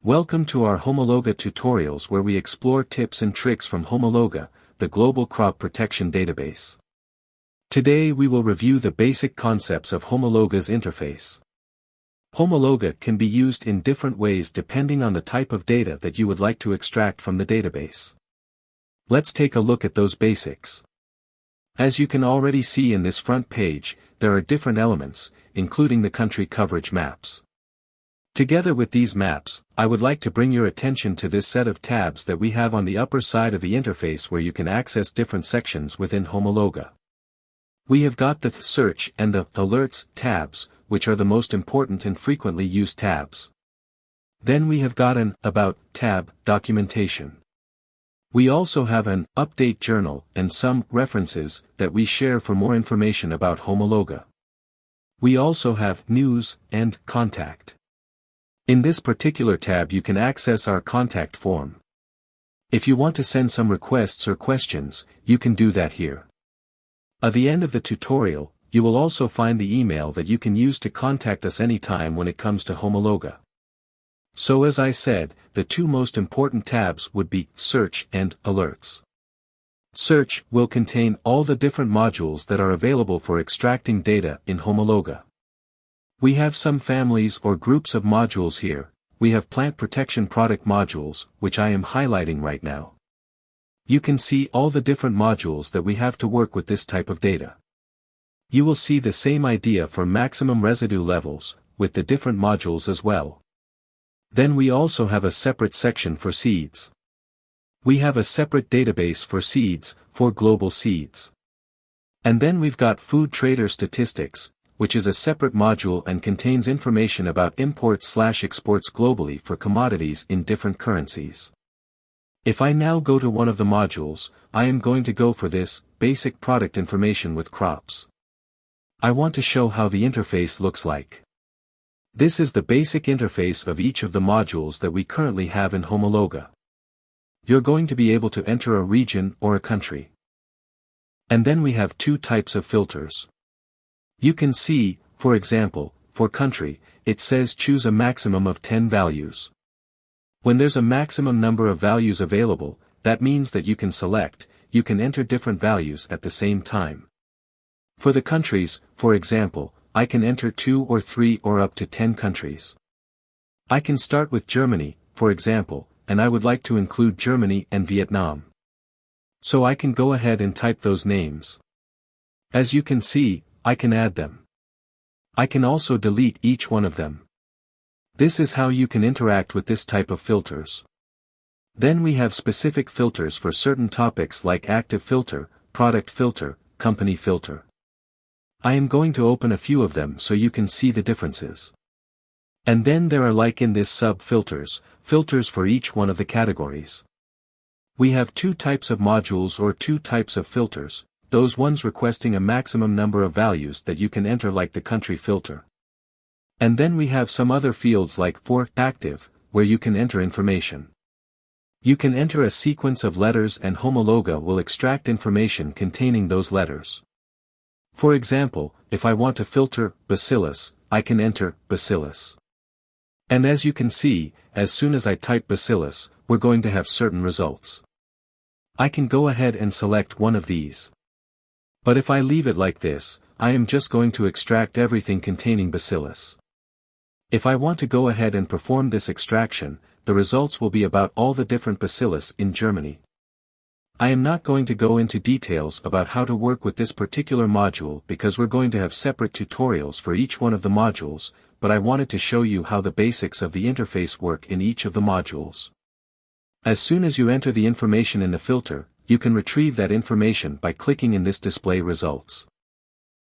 Welcome to our Homologa tutorials where we explore tips and tricks from Homologa, the global crop protection database. Today we will review the basic concepts of Homologa's interface. Homologa can be used in different ways depending on the type of data that you would like to extract from the database. Let's take a look at those basics. As you can already see in this front page, there are different elements, including the country coverage maps. Together with these maps, I would like to bring your attention to this set of tabs that we have on the upper side of the interface where you can access different sections within Homologa. We have got the Search and the Alerts tabs, which are the most important and frequently used tabs. Then we have got an About tab, Documentation. We also have an Update Journal and some References that we share for more information about Homologa. We also have News and Contact. In this particular tab you can access our contact form. If you want to send some requests or questions, you can do that here. At the end of the tutorial, you will also find the email that you can use to contact us anytime when it comes to Homologa. So as I said, the two most important tabs would be Search and Alerts. Search will contain all the different modules that are available for extracting data in Homologa. We have some families or groups of modules here. We have plant protection product modules, which I am highlighting right now. You can see all the different modules that we have to work with this type of data. You will see the same idea for maximum residue levels, with the different modules as well. Then we also have a separate section for seeds. We have a separate database for seeds, for global seeds. And then we've got food trader statistics, which is a separate module and contains information about imports/exports globally for commodities in different currencies. If I now go to one of the modules, I am going to go for this, basic product information with crops. I want to show how the interface looks like. This is the basic interface of each of the modules that we currently have in Homologa. You're going to be able to enter a region or a country. And then we have two types of filters. You can see, for example, for country, it says choose a maximum of 10 values. When there's a maximum number of values available, that means that you can enter different values at the same time. For the countries, for example, I can enter 2 or 3 or up to 10 countries. I can start with Germany, for example, and I would like to include Germany and Vietnam. So I can go ahead and type those names. As you can see, I can add them. I can also delete each one of them. This is how you can interact with this type of filters. Then we have specific filters for certain topics like active filter, product filter, company filter. I am going to open a few of them so you can see the differences. And then there are, like in this sub-filters, filters for each one of the categories. We have two types of modules or two types of filters. Those ones requesting a maximum number of values that you can enter, like the country filter. And then we have some other fields like for active, where you can enter information. You can enter a sequence of letters and Homologa will extract information containing those letters. For example, if I want to filter Bacillus, I can enter Bacillus. And as you can see, as soon as I type Bacillus, we're going to have certain results. I can go ahead and select one of these. But if I leave it like this, I am just going to extract everything containing Bacillus. If I want to go ahead and perform this extraction, the results will be about all the different Bacillus in Germany. I am not going to go into details about how to work with this particular module because we're going to have separate tutorials for each one of the modules, but I wanted to show you how the basics of the interface work in each of the modules. As soon as you enter the information in the filter, you can retrieve that information by clicking in this display results.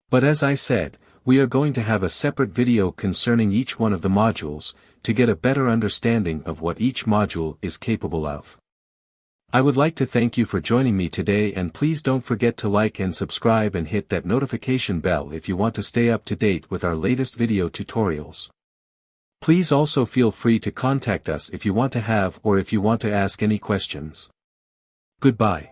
But as I said, we are going to have a separate video concerning each one of the modules, to get a better understanding of what each module is capable of. I would like to thank you for joining me today, and please don't forget to like and subscribe and hit that notification bell if you want to stay up to date with our latest video tutorials. Please also feel free to contact us if you want to have or if you want to ask any questions. Goodbye.